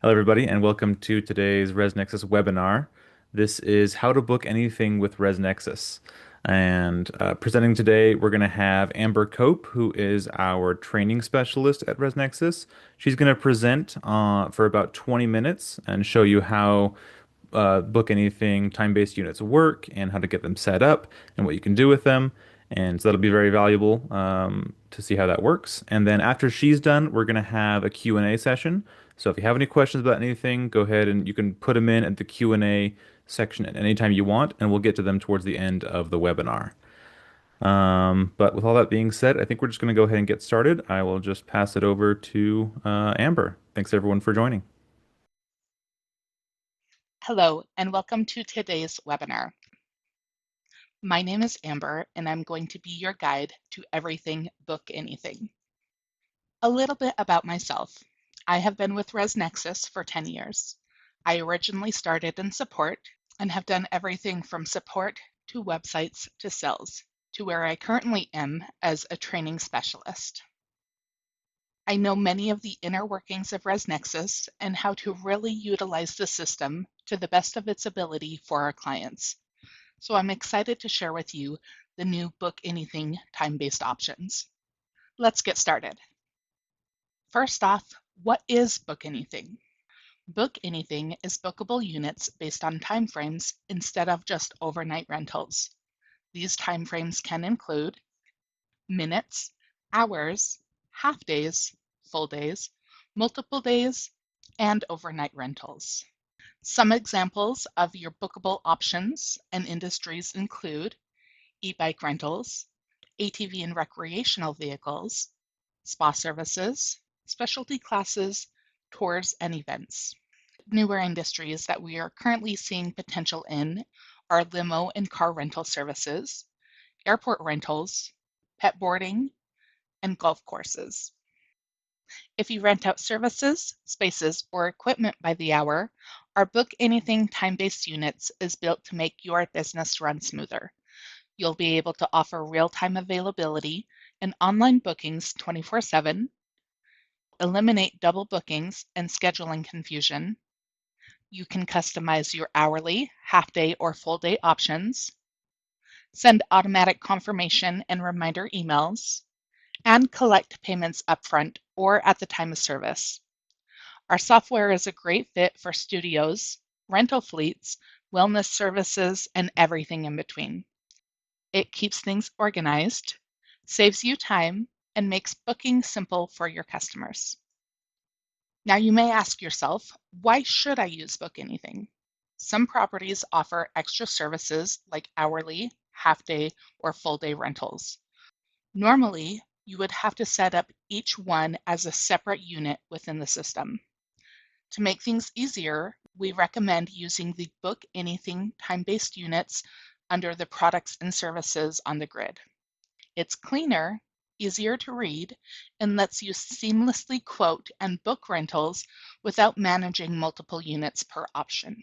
Hello, everybody, and welcome to today's ResNexus webinar. This is how to book anything with ResNexus. And presenting today, we're going to have Amber Cope, who is our training specialist at ResNexus. She's going to present for about 20 minutes and show you how book anything time-based units work and how to get them set up and what you can do with them. And so that'll be very valuable to see how that works. And then after she's done, we're going to have a Q&A session. So if you have any questions about anything, go ahead and you can put them in at the Q&A section at any time you want, and we'll get to them towards the end of the webinar. But with all that being said, I think we're just going to go ahead and get started. I will just pass it over to Amber. Thanks everyone for joining. Hello, and welcome to today's webinar. My name is Amber, and I'm going to be your guide to everything Book Anything. A little bit about myself. I have been with ResNexus for 10 years. I originally started in support and have done everything from support to websites to sales, to where I currently am as a training specialist. I know many of the inner workings of ResNexus and how to really utilize the system to the best of its ability for our clients. So I'm excited to share with you the new Book Anything time-based options. Let's get started. First off, what is Book Anything? Book Anything is bookable units based on timeframes instead of just overnight rentals. These timeframes can include minutes, hours, half days, full days, multiple days, and overnight rentals. Some examples of your bookable options and industries include e-bike rentals, ATV and recreational vehicles, spa services, specialty classes, tours, and events. Newer industries that we are currently seeing potential in are limo and car rental services, airport rentals, pet boarding, and golf courses. If you rent out services, spaces, or equipment by the hour, our Book Anything time-based units is built to make your business run smoother. You'll be able to offer real-time availability and online bookings 24/7, eliminate double bookings and scheduling confusion. You can customize your hourly, half-day, or full-day options, send automatic confirmation and reminder emails, and collect payments upfront or at the time of service. Our software is a great fit for studios, rental fleets, wellness services, and everything in between. It keeps things organized, saves you time, and makes booking simple for your customers. Now you may ask yourself, why should I use Book Anything? Some properties offer extra services like hourly, half-day, or full-day rentals. Normally, you would have to set up each one as a separate unit within the system. To make things easier, we recommend using the Book Anything time-based units under the products and services on the grid. It's cleaner, easier to read, and lets you seamlessly quote and book rentals without managing multiple units per option.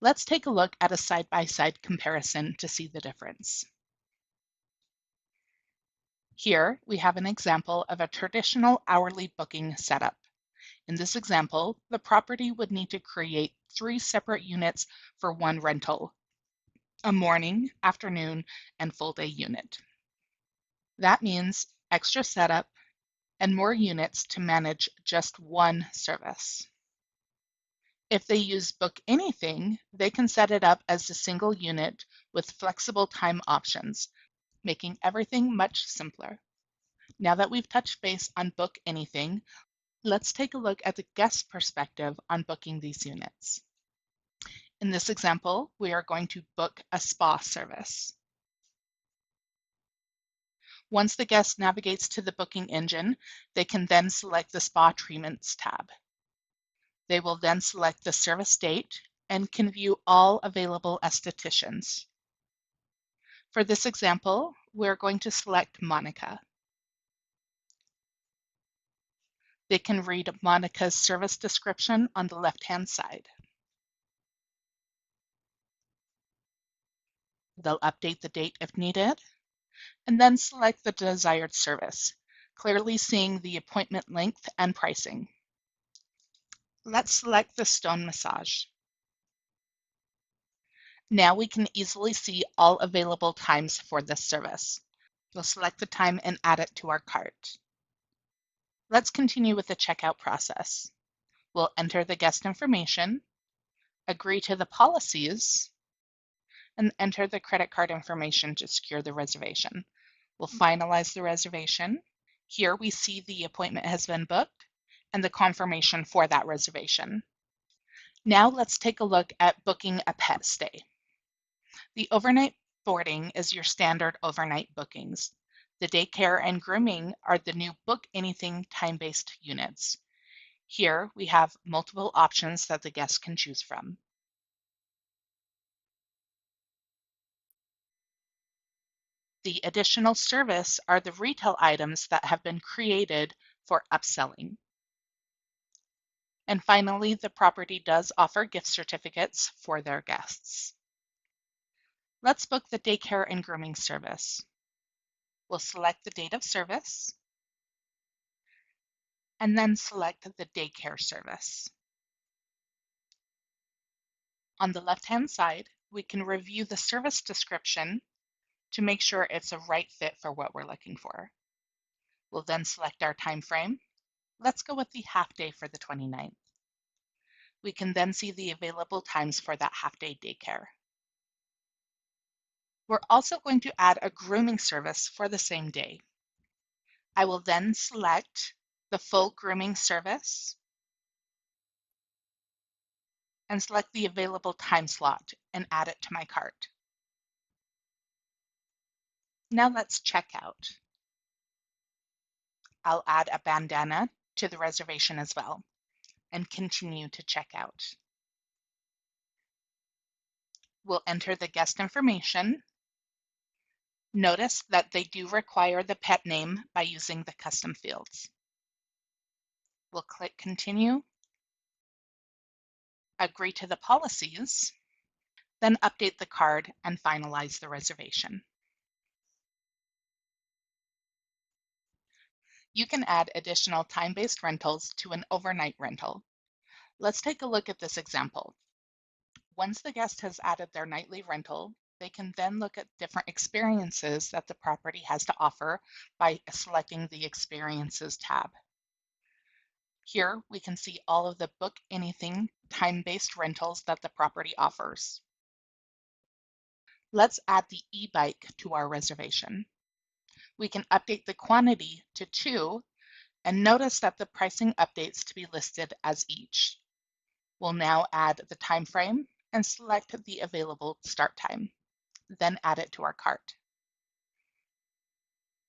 Let's take a look at a side-by-side comparison to see the difference. Here, we have an example of a traditional hourly booking setup. In this example, the property would need to create 3 separate units for one rental, a morning, afternoon, and full-day unit. That means extra setup and more units to manage just one service. If they use Book Anything, they can set it up as a single unit with flexible time options, making everything much simpler. Now that we've touched base on Book Anything, let's take a look at the guest perspective on booking these units. In this example, we are going to book a spa service. Once the guest navigates to the booking engine, they can then select the Spa Treatments tab. They will then select the service date and can view all available estheticians. For this example, we're going to select Monica. They can read Monica's service description on the left-hand side. They'll update the date if needed, and then select the desired service, clearly seeing the appointment length and pricing. Let's select the stone massage. Now we can easily see all available times for this service. We'll select the time and add it to our cart. Let's continue with the checkout process. We'll enter the guest information, agree to the policies, and enter the credit card information to secure the reservation. We'll finalize the reservation. Here we see the appointment has been booked and the confirmation for that reservation. Now let's take a look at booking a pet stay. The overnight boarding is your standard overnight bookings. The daycare and grooming are the new book anything time-based units. Here we have multiple options that the guests can choose from. The additional service are the retail items that have been created for upselling. And finally, the property does offer gift certificates for their guests. Let's book the daycare and grooming service. We'll select the date of service and then select the daycare service. On the left-hand side, we can review the service description to make sure it's a right fit for what we're looking for. We'll then select our time frame. Let's go with the half day for the 29th. We can then see the available times for that half-day daycare. We're also going to add a grooming service for the same day. I will then select the full grooming service and select the available time slot and add it to my cart. Now let's check out. I'll add a bandana to the reservation as well and continue to check out. We'll enter the guest information. Notice that they do require the pet name by using the custom fields. We'll click continue, agree to the policies, then update the card and finalize the reservation. You can add additional time-based rentals to an overnight rental. Let's take a look at this example. Once the guest has added their nightly rental, they can then look at different experiences that the property has to offer by selecting the Experiences tab. Here we can see all of the book anything time-based rentals that the property offers. Let's add the e-bike to our reservation. We can update the quantity to 2 and notice that the pricing updates to be listed as each. We'll now add the time frame and select the available start time, then add it to our cart.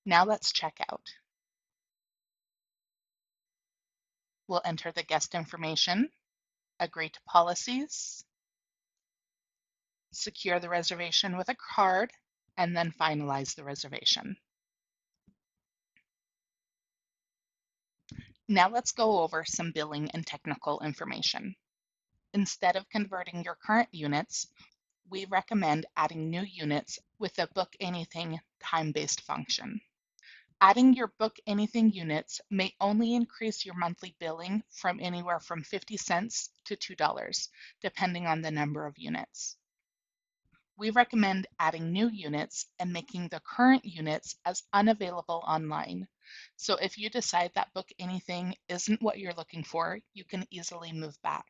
Now let's check out. We'll enter the guest information, agree to policies, secure the reservation with a card, and then finalize the reservation. Now let's go over some billing and technical information. Instead of converting your current units, we recommend adding new units with a book anything time-based function. Adding your book anything units may only increase your monthly billing from anywhere from 50 cents to $2, depending on the number of units. We recommend adding new units and making the current units as unavailable online. So if you decide that book anything isn't what you're looking for, you can easily move back.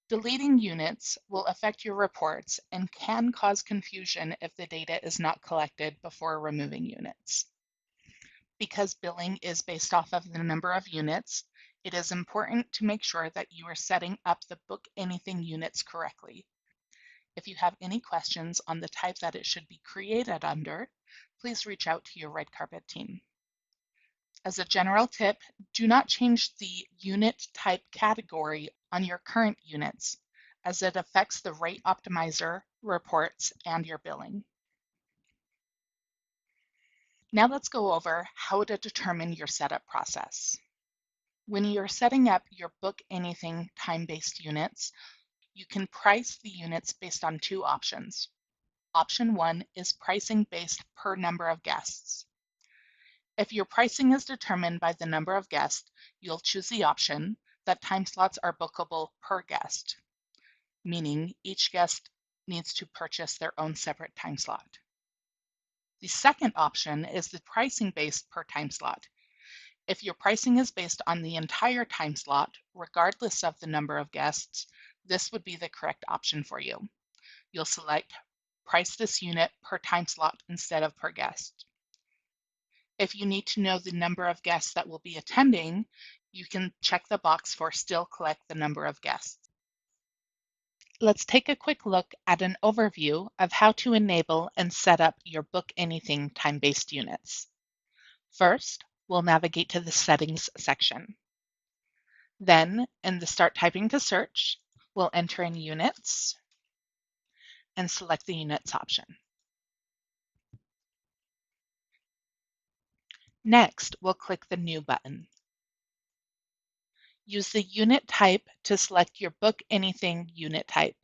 Deleting units will affect your reports and can cause confusion if the data is not collected before removing units. Because billing is based off of the number of units, it is important to make sure that you are setting up the book anything units correctly. If you have any questions on the type that it should be created under, please reach out to your Red Carpet team. As a general tip, do not change the unit type category on your current units, as it affects the rate optimizer, reports, and your billing. Now let's go over how to determine your setup process. When you're setting up your book anything time-based units, you can price the units based on 2 options. Option 1 is pricing based per number of guests. If your pricing is determined by the number of guests, you'll choose the option that time slots are bookable per guest, meaning each guest needs to purchase their own separate time slot. The second option is the pricing based per time slot. If your pricing is based on the entire time slot, regardless of the number of guests, this would be the correct option for you. You'll select price this unit per time slot instead of per guest. If you need to know the number of guests that will be attending, you can check the box for still collect the number of guests. Let's take a quick look at an overview of how to enable and set up your Book Anything time-based units. First, we'll navigate to the Settings section. Then, in the Start Typing to Search, we'll enter in Units and select the Units option. Next, we'll click the New button. Use the unit type to select your Book Anything unit type.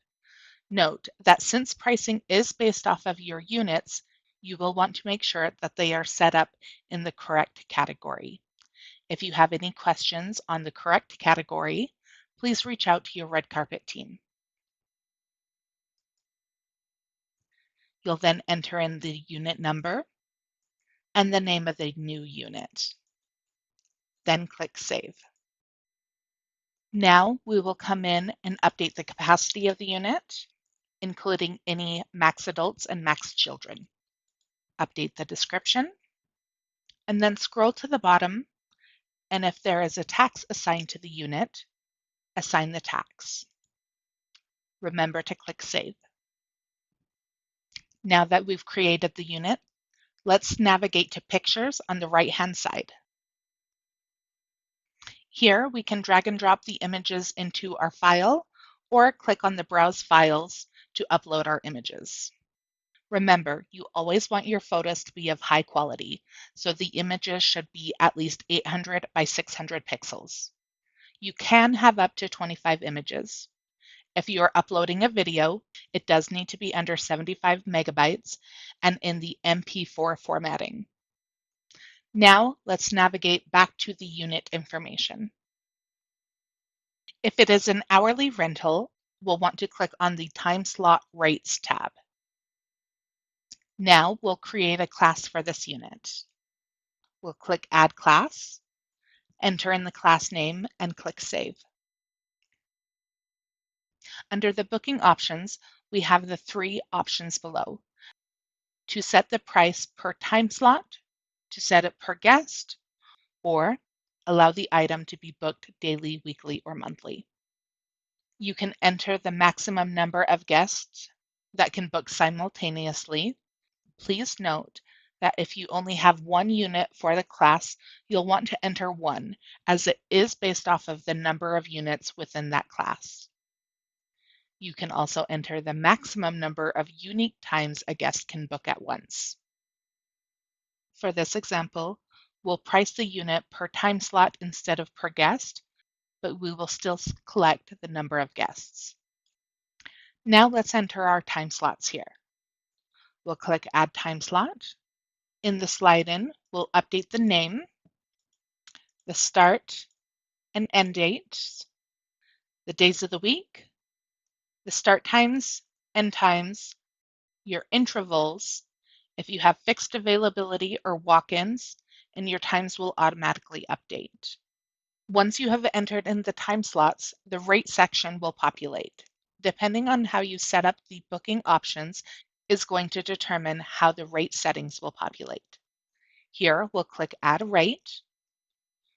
Note that since pricing is based off of your units, you will want to make sure that they are set up in the correct category. If you have any questions on the correct category, please reach out to your red carpet team. You'll then enter in the unit number and the name of the new unit. Then click Save. Now we will come in and update the capacity of the unit, including any max adults and max children. Update the description, and then scroll to the bottom, and if there is a tax assigned to the unit, assign the tax. Remember to click Save. Now that we've created the unit, let's navigate to Pictures on the right-hand side. Here we can drag and drop the images into our file or click on the Browse Files to upload our images. Remember, you always want your photos to be of high quality, so the images should be at least 800 by 600 pixels. You can have up to 25 images. If you are uploading a video, it does need to be under 75 megabytes and in the MP4 formatting. Now let's navigate back to the unit information. If it is an hourly rental, we'll want to click on the Time Slot Rates tab. Now we'll create a class for this unit. We'll click Add Class, enter in the class name, and click Save. Under the booking options, we have the three options below. To set the price per time slot, to set it per guest, or allow the item to be booked daily, weekly, or monthly. You can enter the maximum number of guests that can book simultaneously. Please note that if you only have one unit for the class, you'll want to enter 1, as it is based off of the number of units within that class. You can also enter the maximum number of unique times a guest can book at once. For this example, we'll price the unit per time slot instead of per guest, but we will still collect the number of guests. Now let's enter our time slots here. We'll click Add Time Slot. In the slide-in, we'll update the name, the start and end dates, the days of the week, the start times, end times, your intervals, if you have fixed availability or walk-ins, and your times will automatically update. Once you have entered in the time slots, the rate section will populate. Depending on how you set up the booking options is going to determine how the rate settings will populate. Here, we'll click Add a Rate.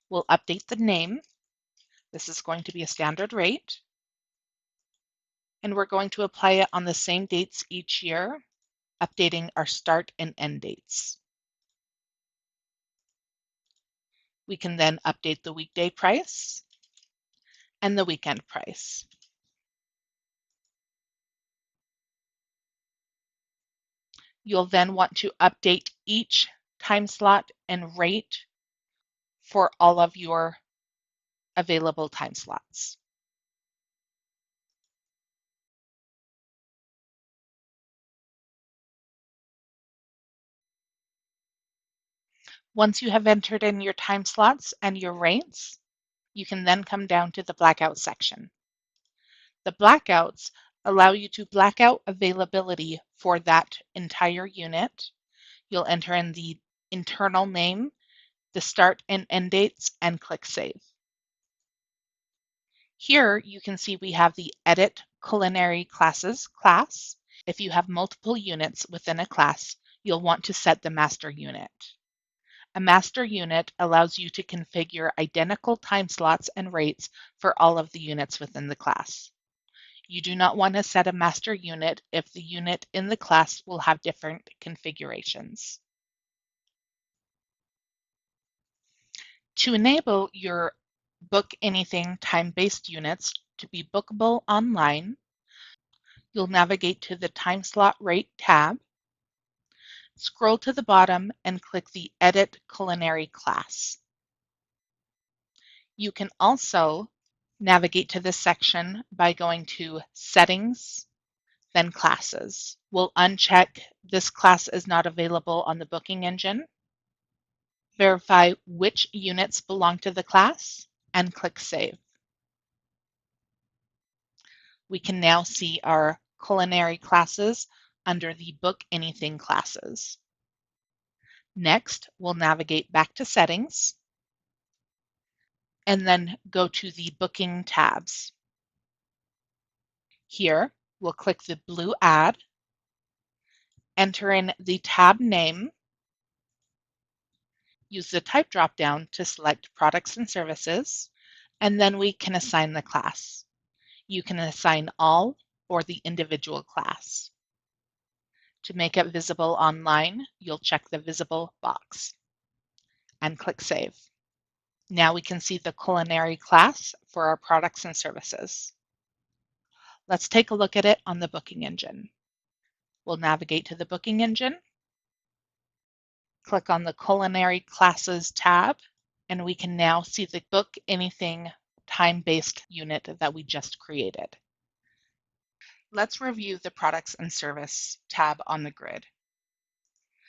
We'll update the name. This is going to be a standard rate. And we're going to apply it on the same dates each year, updating our start and end dates. We can then update the weekday price and the weekend price. You'll then want to update each time slot and rate for all of your available time slots. Once you have entered in your time slots and your rates, You can then come down to the blackout section. The blackouts allow you to black out availability for that entire unit. You'll enter in the internal name, the start and end dates, and click Save. Here you can see we have the Edit Culinary Classes class. If you have multiple units within a class, you'll want to set the master unit. A master unit allows you to configure identical time slots and rates for all of the units within the class. You do not want to set a master unit if the unit in the class will have different configurations. To enable your Book Anything time-based units to be bookable online, you'll navigate to the Time Slot Rate tab, scroll to the bottom, and click the Edit Culinary class. You can also navigate to this section by going to Settings, then Classes. We'll uncheck this class is not available on the booking engine, verify which units belong to the class, and click Save. We can now see our culinary classes under the Book Anything classes. Next, we'll navigate back to Settings and then go to the Booking tabs. Here, we'll click the blue Add, enter in the tab name, use the type dropdown to select Products and Services, and then we can assign the class. You can assign all or the individual class. To make it visible online, you'll check the Visible box and click Save. Now we can see the culinary class for our products and services. Let's take a look at it on the booking engine. We'll navigate to the booking engine, click on the Culinary Classes tab, and we can now see the Book Anything time-based unit that we just created. Let's review the Products and Service tab on the grid.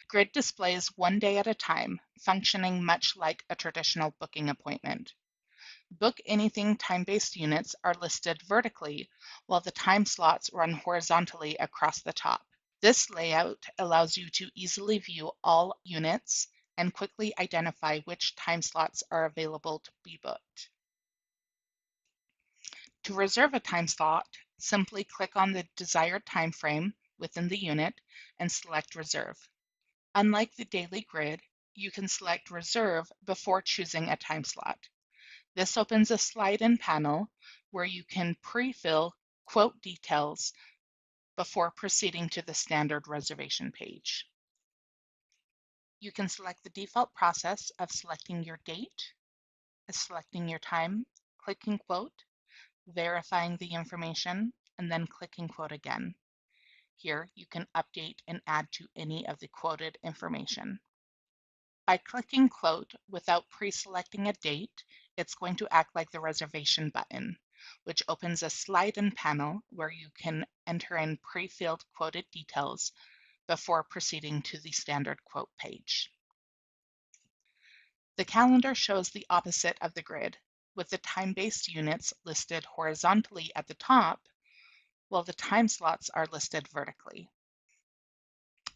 Grid displays one day at a time, functioning much like a traditional booking appointment. Book Anything time-based units are listed vertically, while the time slots run horizontally across the top. This layout allows you to easily view all units and quickly identify which time slots are available to be booked. To reserve a time slot, simply click on the desired time frame within the unit and select Reserve. Unlike the daily grid, you can select Reserve before choosing a time slot. This opens a slide-in panel where you can pre-fill quote details before proceeding to the standard reservation page. You can select the default process of selecting your date, selecting your time, clicking quote, verifying the information, and then clicking quote again. Here you can update and add to any of the quoted information. By clicking quote without pre-selecting a date, it's going to act like the reservation button, which opens a slide-in panel where you can enter in pre-filled quoted details before proceeding to the standard quote page. The calendar shows the opposite of the grid, with the time-based units listed horizontally at the top, while the time slots are listed vertically.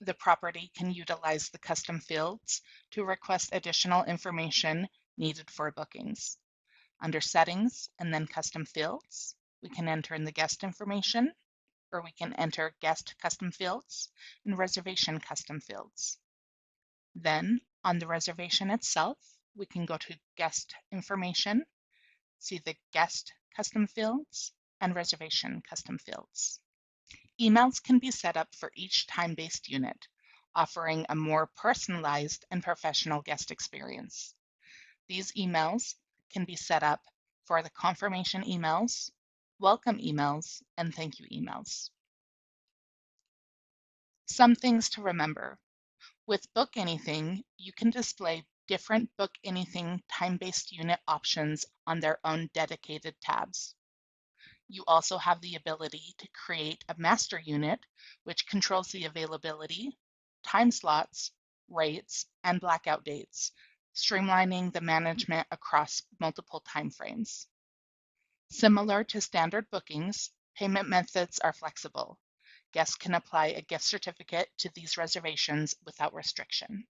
The property can utilize the custom fields to request additional information needed for bookings. Under Settings and then Custom Fields, we can enter in the guest information, or we can enter Guest Custom Fields and Reservation Custom Fields. Then, on the reservation itself, we can go to Guest Information, see the Guest Custom Fields and Reservation Custom Fields. Emails can be set up for each time-based unit, offering a more personalized and professional guest experience. These emails can be set up for the confirmation emails, welcome emails, and thank you emails. Some things to remember. With Book Anything, you can display different Book Anything time-based unit options on their own dedicated tabs. You also have the ability to create a master unit, which controls the availability, time slots, rates, and blackout dates streamlining the management across multiple timeframes. Similar to standard bookings, payment methods are flexible. Guests can apply a gift certificate to these reservations without restriction.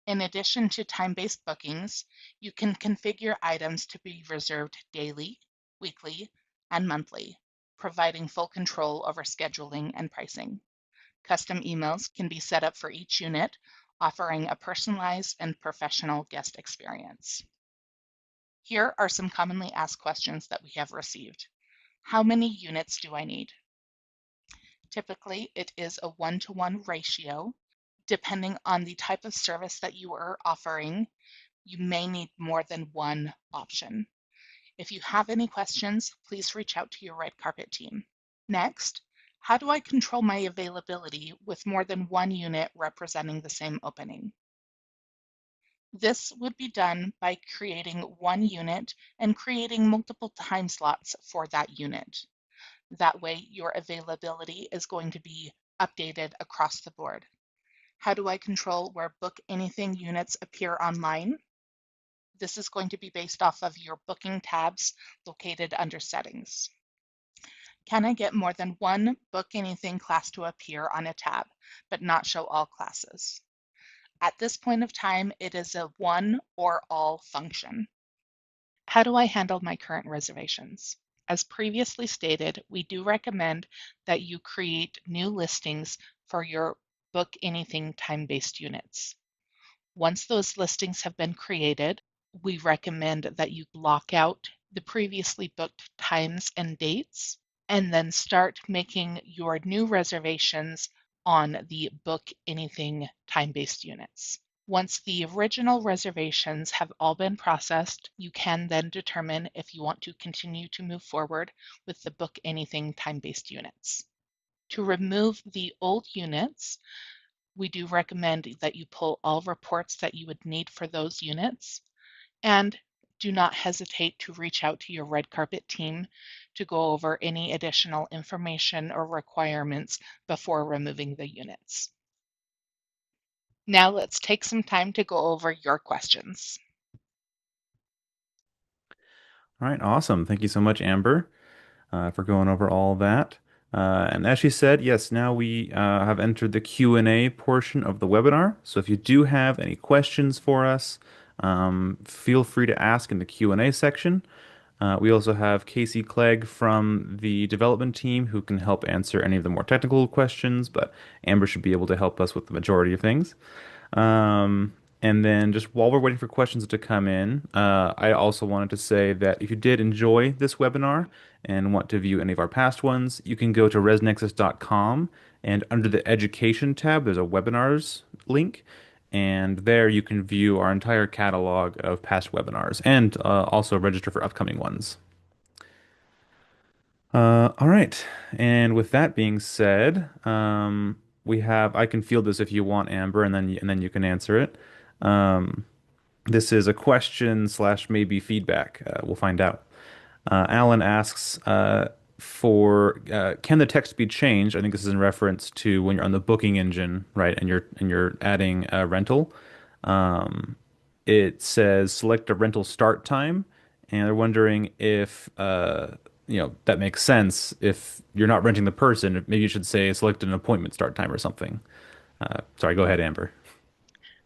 In addition to time-based bookings, you can configure items to be reserved daily, weekly, and monthly, providing full control over scheduling and pricing. Custom emails can be set up for each unit, offering a personalized and professional guest experience. Here are some commonly asked questions that we have received. How many units do I need? Typically, it is a 1-to-1 ratio. Depending on the type of service that you are offering, you may need more than one option. If you have any questions, please reach out to your red carpet team. Next, how do I control my availability with more than one unit representing the same opening? This would be done by creating one unit and creating multiple time slots for that unit. That way, your availability is going to be updated across the board. How do I control where Book Anything units appear online? This is going to be based off of your booking tabs located under Settings. Can I get more than one Book Anything class to appear on a tab, but not show all classes? At this point of time, it is a one or all function. How do I handle my current reservations? As previously stated, we do recommend that you create new listings for your Book Anything time-based units. Once those listings have been created, we recommend that you block out the previously booked times and dates, and then start making your new reservations on the Book Anything time-based units. Once the original reservations have all been processed, you can then determine if you want to continue to move forward with the Book Anything time-based units. To remove the old units, we do recommend that you pull all reports that you would need for those units, and do not hesitate to reach out to your red carpet team to go over any additional information or requirements before removing the units. Now let's take some time to go over your questions. All right, awesome. Thank you so much, Amber, for going over all that. And as she said, yes, now we have entered the Q&A portion of the webinar. So if you do have any questions for us, feel free to ask in the Q&A section. We also have Casey Clegg from the development team who can help answer any of the more technical questions, but Amber should be able to help us with the majority of things. Um, and then just while we're waiting for questions to come in, I also wanted to say that if you did enjoy this webinar and want to view any of our past ones, you can go to resnexus.com and under the education tab, there's a webinars link. And there you can view our entire catalog of past webinars and also register for upcoming ones. All right. And with that being said, we have I can field this if you want, Amber, and then you can answer it. Um, this is a question slash maybe feedback. We'll find out. Alan asks for can the text be changed? I think this is in reference to when you're on the booking engine, right? And you're adding a rental. Um, it says select a rental start time, and they're wondering if that makes sense. If you're not renting the person, maybe you should say select an appointment start time or something. Sorry, go ahead, Amber.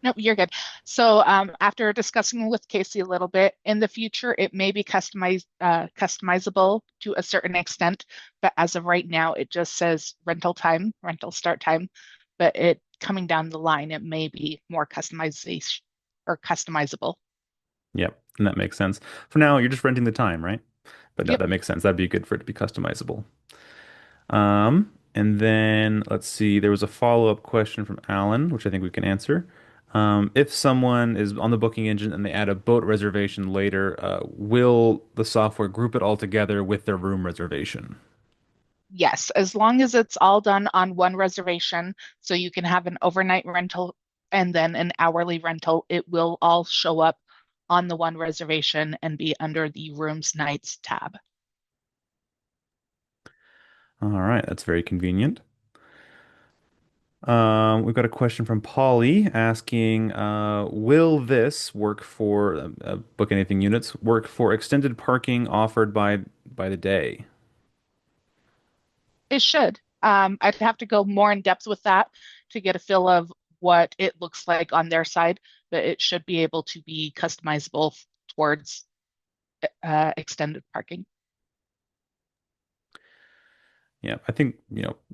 Nope, you're good. So after discussing with Casey a little bit, in the future, it may be customizable to a certain extent, but as of right now, it just says rental time, rental start time. But it coming down the line, it may be more customization or customizable. Yep, and that makes sense. For now, you're just renting the time, right? But no, Yep. that makes sense. That'd be good for it to be customizable. And then let's see, there was a follow-up question from Alan, which I think we can answer. If someone is on the booking engine and they add a boat reservation later, will the software group it all together with their room reservation? Yes, as long as it's all done on one reservation, so you can have an overnight rental and then an hourly rental, it will all show up on the one reservation and be under the rooms nights tab. All right, that's very convenient. We've got a question from Polly asking, will this work for book anything units work for extended parking offered by the day? It should. I'd have to go more in depth with that to get a feel of what it looks like on their side, but it should be able to be customizable towards extended parking. Yeah, I think,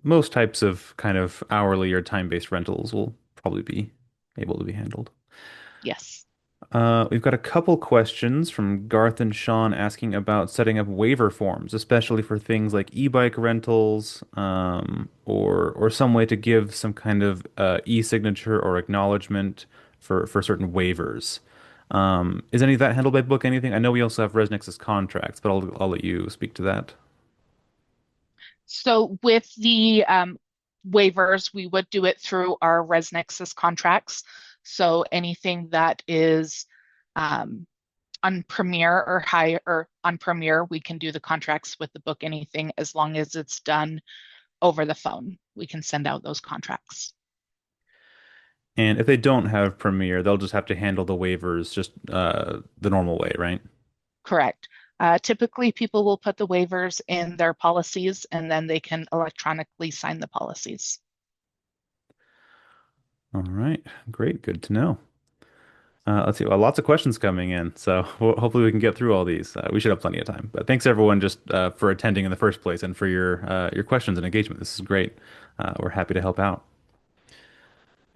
most types of kind of hourly or time-based rentals will probably be able to be handled. Yes. We've got a couple questions from Garth and Sean asking about setting up waiver forms, especially for things like e-bike rentals, or some way to give some kind of e-signature or acknowledgement for certain waivers. Is any of that handled by Book Anything? I know we also have ResNexus contracts, but I'll let you speak to that. So with the waivers, we would do it through our ResNexus contracts. So anything that is um, on Premier or higher or on Premier, we can do the contracts with the book anything as long as it's done over the phone. We can send out those contracts. And if they don't have Premiere, they'll just have to handle the waivers just the normal way, right? Correct. Typically, people will put the waivers in their policies and then they can electronically sign the policies. All right, great, good to know. Let's see. Well, lots of questions coming in, so hopefully we can get through all these. We should have plenty of time. But thanks everyone just for attending in the first place and for your questions and engagement. This is great. We're happy to help out.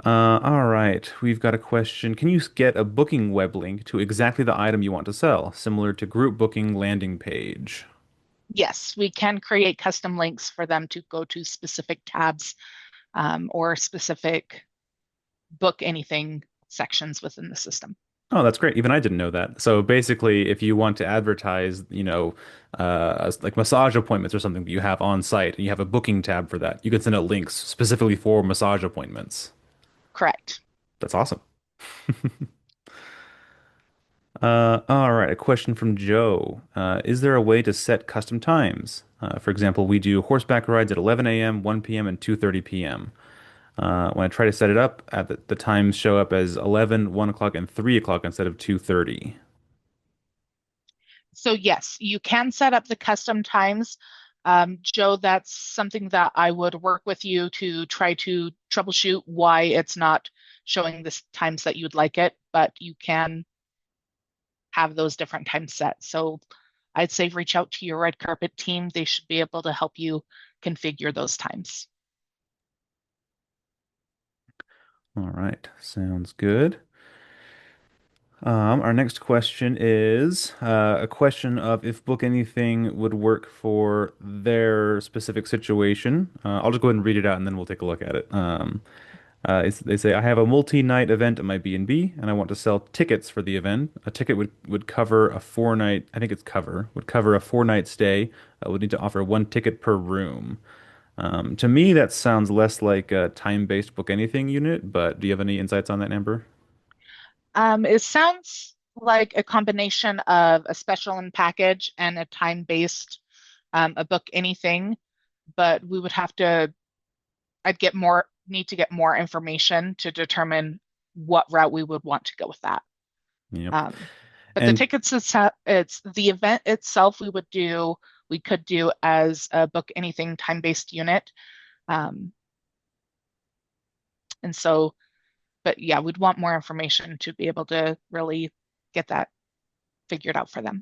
All right, we've got a question. Can you get a booking web link to exactly the item you want to sell, similar to group booking landing page? Yes, we can create custom links for them to go to specific tabs or specific book anything sections within the system. Oh, that's great. Even I didn't know that. So basically, if you want to advertise, like massage appointments or something that you have on site and you have a booking tab for that, you can send out links specifically for massage appointments. Correct. That's awesome. All right. A question from Joe. Is there a way to set custom times? For example, we do horseback rides at 11 a.m., 1 p.m., and 2:30 p.m. When I try to set it up, the times show up as 11, 1 o'clock, and 3 o'clock instead of 2:30. So yes, you can set up the custom times. Joe, that's something that I would work with you to try to troubleshoot why it's not showing the times that you'd like it, but you can have those different times set. So I'd say reach out to your red carpet team. They should be able to help you configure those times. All right. Sounds good. Our next question is a question of if book anything would work for their specific situation. I'll just go ahead and read it out and then we'll take a look at it. They say, I have a multi-night event at my B&B and I want to sell tickets for the event. A ticket would cover a 4 night, I think it's would cover a 4 night stay. Would need to offer one ticket per room. To me, that sounds less like a time-based book anything unit, but do you have any insights on that, Amber? It sounds like a combination of a special and package and a time-based, a book anything, but we would have to, need to get more information to determine what route we would want to go with that. Yep. Um, but the And tickets, it's the event itself we could do as a book anything time-based unit. Um, and so, but yeah, we'd want more information to be able to really get that figured out for them.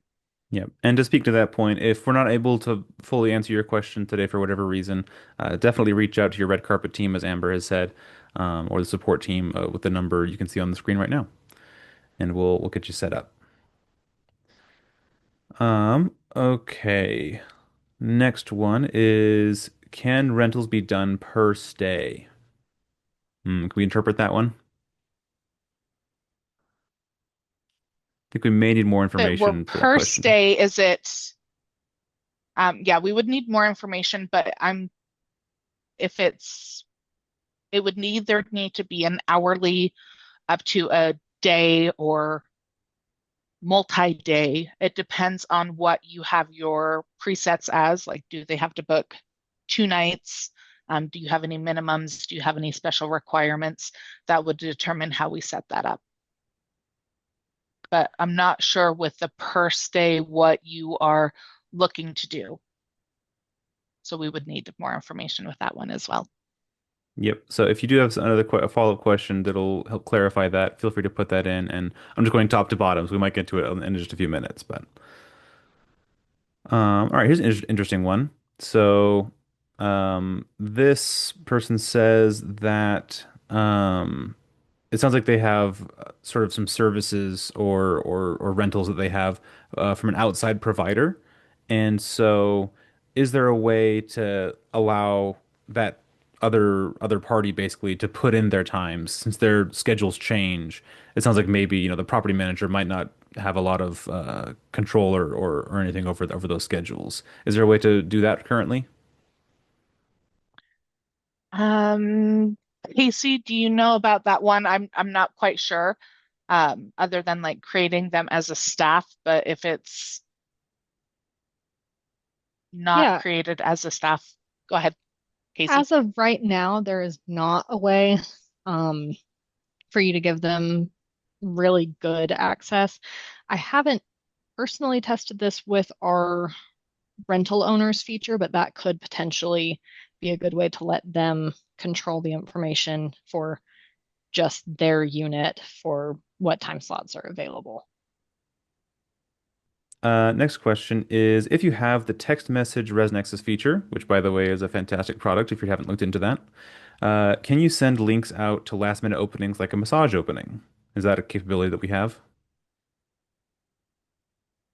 Yeah, and to speak to that point, if we're not able to fully answer your question today for whatever reason, definitely reach out to your red carpet team, as Amber has said, or the support team with the number you can see on the screen right now, and we'll get you set up. Okay. Next one is, can rentals be done per stay? Can we interpret that one? I think we may need more If it were information for that per question. stay, is it, yeah, we would need more information, but if it's, it would need to be an hourly up to a day or multi-day. It depends on what you have your presets as. Like, do they have to book 2 nights? Do you have any minimums? Do you have any special requirements? That would determine how we set that up. But I'm not sure with the per stay what you are looking to do. So we would need more information with that one as well. Yep. So if you do have another a follow-up question that'll help clarify that, feel free to put that in. And I'm just going top to bottom, so we might get to it in just a few minutes. But all right, here's an interesting one. So this person says that it sounds like they have sort of some services or rentals that they have from an outside provider. And so, is there a way to allow that other party basically to put in their times since their schedules change? It sounds like maybe, the property manager might not have a lot of control or anything over those schedules. Is there a way to do that currently? Um, Casey, do you know about that one? I'm not quite sure, other than like creating them as a staff, but if it's not Yeah, created as a staff, go ahead, Casey. as of right now, there is not a way um, for you to give them really good access. I haven't personally tested this with our rental owners feature, but that could potentially be a good way to let them control the information for just their unit for what time slots are available. Next question is if you have the text message ResNexus feature, which by the way is a fantastic product if you haven't looked into that, can you send links out to last minute openings like a massage opening? Is that a capability that we have?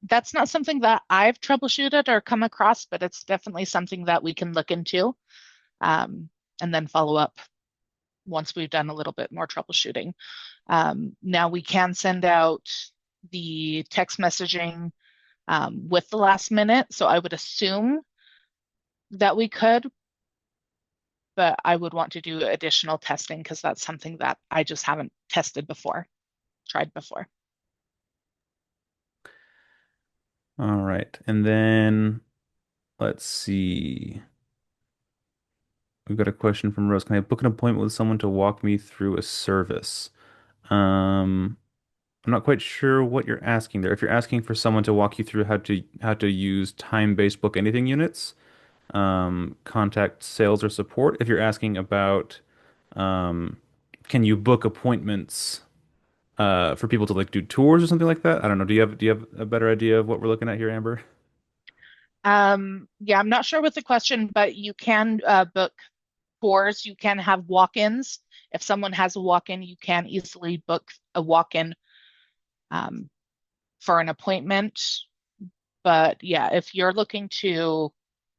That's not something that I've troubleshooted or come across, but it's definitely something that we can look into, um, and then follow up once we've done a little bit more troubleshooting. Now we can send out the text messaging with the last minute. So I would assume that we could, but I would want to do additional testing because that's something that I just haven't tested before, tried before. All right. And then let's see. We've got a question from Rose. Can I book an appointment with someone to walk me through a service? Um, I'm not quite sure what you're asking there. If you're asking for someone to walk you through how to use time-based book anything units, contact sales or support. If you're asking about um, can you book appointments for people to like do tours or something like that? I don't know. Do you have a better idea of what we're looking at here, Amber? Yeah, I'm not sure with the question, but you can book tours. You can have walk-ins. If someone has a walk-in, you can easily book a walk-in um, for an appointment. But yeah, if you're looking to,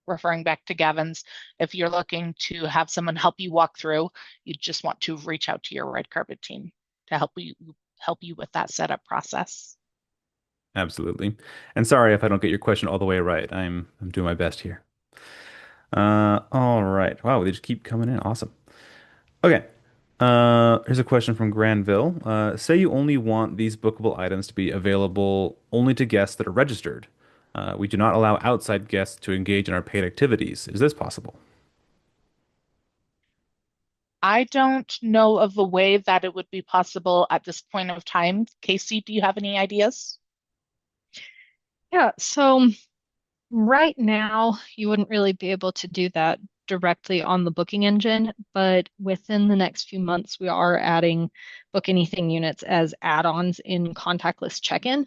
referring back to Gavin's, if you're looking to have someone help you walk through, you just want to reach out to your red carpet team to help you with that setup process. Absolutely. And sorry if I don't get your question all the way right. I'm doing my best here. All right. Wow, they just keep coming in. Awesome. Okay. Here's a question from Granville. Say you only want these bookable items to be available only to guests that are registered. We do not allow outside guests to engage in our paid activities. Is this possible? I don't know of a way that it would be possible at this point of time. Casey, do you have any ideas? Yeah, so right now, you wouldn't really be able to do that directly on the booking engine, but within the next few months, we are adding Book Anything units as add-ons in contactless check-in,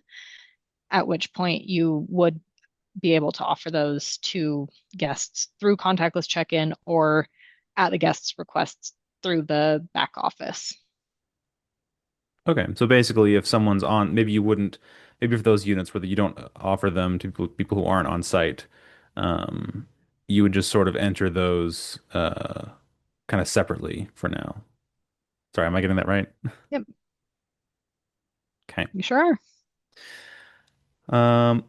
at which point you would be able to offer those to guests through contactless check-in or at the guest's requests through the back office. Okay, so basically, if someone's on, maybe you wouldn't, maybe for those units where you don't offer them to people who aren't on site, um, you would just sort of enter those kind of separately for now. Sorry, am I getting that right? Yep, Okay. you sure are.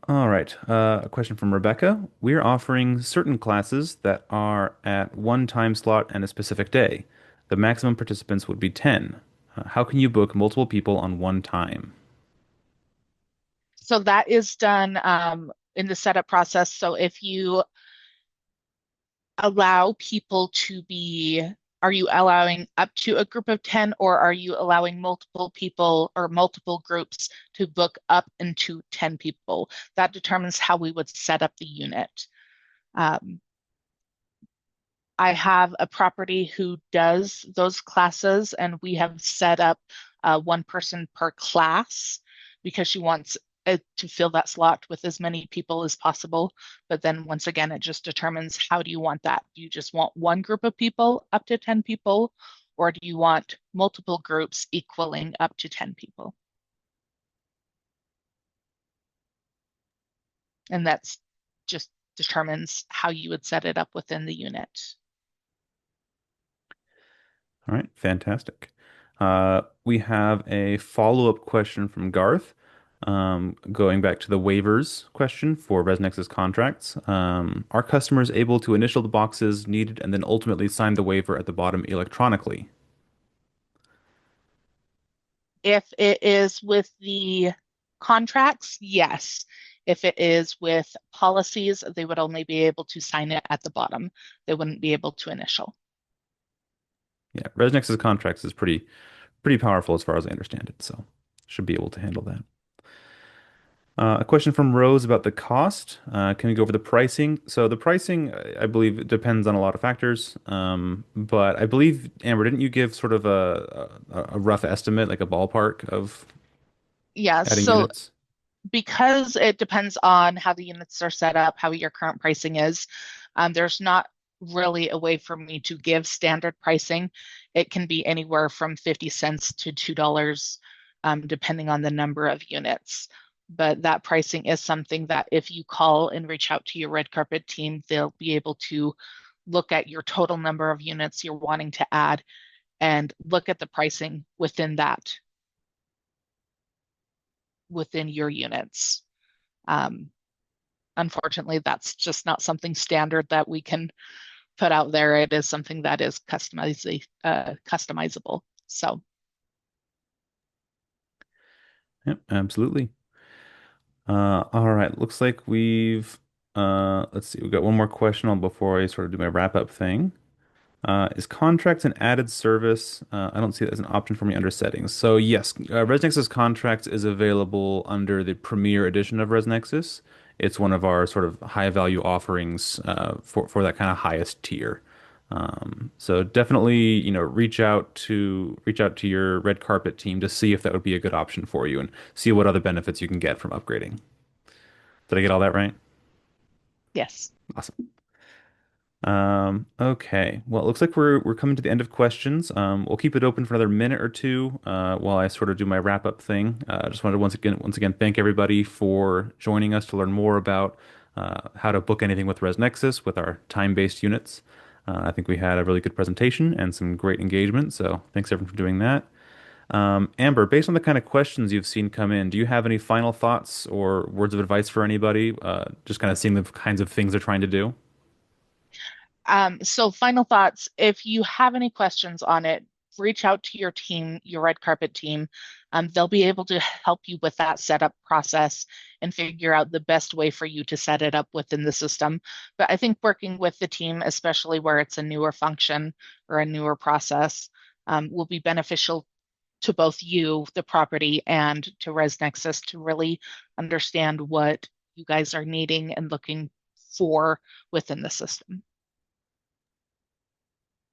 All right. A question from Rebecca. We're offering certain classes that are at one time slot and a specific day. The maximum participants would be 10. How can you book multiple people on one time? So that is done in the setup process. So if you allow people to be, are you allowing up to a group of 10, or are you allowing multiple people or multiple groups to book up into 10 people? That determines how we would set up the unit. Um, I have a property who does those classes, and we have set up one person per class because she wants it to fill that slot with as many people as possible. But then once again, it just determines, how do you want that? Do you just want one group of people up to 10 people, or do you want multiple groups equaling up to 10 people? And that's just determines how you would set it up within the unit. All right, fantastic. We have a follow-up question from Garth, going back to the waivers question for ResNexus contracts. Are customers able to initial the boxes needed and then ultimately sign the waiver at the bottom electronically? If it is with the contracts, yes. If it is with policies, they would only be able to sign it at the bottom. They wouldn't be able to initial. Yeah, ResNexus contracts is pretty powerful as far as I understand it, so should be able to handle that. A question from Rose about the cost. Can we go over the pricing? So the pricing, I believe, it depends on a lot of factors. But I believe, Amber, didn't you give sort of a rough estimate, like a ballpark of Yeah, adding so units? because it depends on how the units are set up, how your current pricing is, there's not really a way for me to give standard pricing. It can be anywhere from 50 cents to $2, depending on the number of units. But that pricing is something that if you call and reach out to your red carpet team, they'll be able to look at your total number of units you're wanting to add and look at the pricing within that, within your units. Um, Unfortunately, that's just not something standard that we can put out there. It is something that is customizable. So Yep, absolutely. All right. Looks like let's see, we've got one more question on before I sort of do my wrap up thing. Is contracts an added service? I don't see that as an option for me under settings. So yes, ResNexus contracts is available under the Premier edition of ResNexus. It's one of our sort of high value offerings for that kind of highest tier. So definitely, reach out to your red carpet team to see if that would be a good option for you and see what other benefits you can get from upgrading. Did I get all that right? yes, Awesome. Okay. Well, it looks like we're coming to the end of questions. We'll keep it open for another minute or two while I sort of do my wrap up thing. Just wanted to once again thank everybody for joining us to learn more about how to book anything with ResNexus with our time-based units. I think we had a really good presentation and some great engagement, so thanks everyone for doing that. Amber, based on the kind of questions you've seen come in, do you have any final thoughts or words of advice for anybody? Just kind of seeing the kinds of things they're trying to do? So final thoughts, if you have any questions on it, reach out to your team, your red carpet team. They'll be able to help you with that setup process and figure out the best way for you to set it up within the system. But I think working with the team, especially where it's a newer function or a newer process, will be beneficial to both you, the property, and to ResNexus to really understand what you guys are needing and looking for within the system.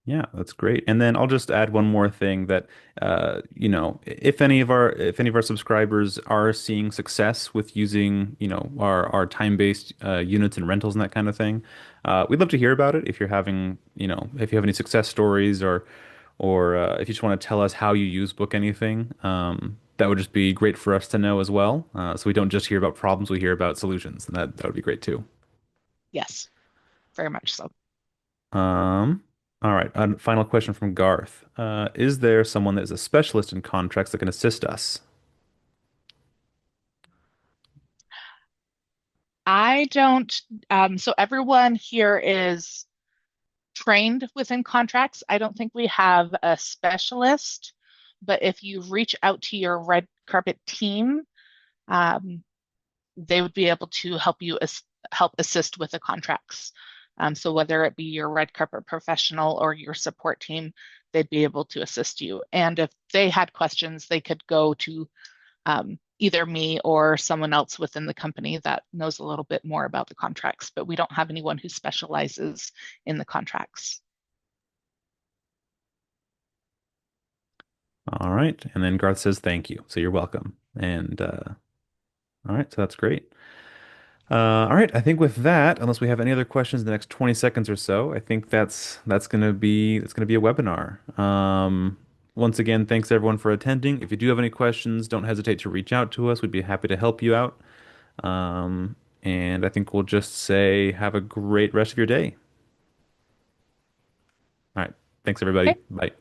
Yeah, that's great. And then I'll just add one more thing that if any of our subscribers are seeing success with using, our time-based units and rentals and that kind of thing, we'd love to hear about it. If you're having, if you have any success stories or if you just want to tell us how you use Book Anything, that would just be great for us to know as well. So we don't just hear about problems, we hear about solutions, and that would be great too. Yes, very much so. Um, all right. Final question from Garth. Is there someone that is a specialist in contracts that can assist us? I don't, so everyone here is trained within contracts. I don't think we have a specialist, but if you reach out to your red carpet team, um, they would be able to help you help assist with the contracts. So whether it be your red carpet professional or your support team, they'd be able to assist you. And if they had questions, they could go to either me or someone else within the company that knows a little bit more about the contracts, but we don't have anyone who specializes in the contracts. All right. And then Garth says thank you. So you're welcome. And all right, so that's great. All right, I think with that, unless we have any other questions in the next 20 seconds or so, I think that's gonna be a webinar. Once again, thanks everyone for attending. If you do have any questions, don't hesitate to reach out to us. We'd be happy to help you out. Um, and I think we'll just say have a great rest of your day. All right, thanks everybody. Okay. Bye.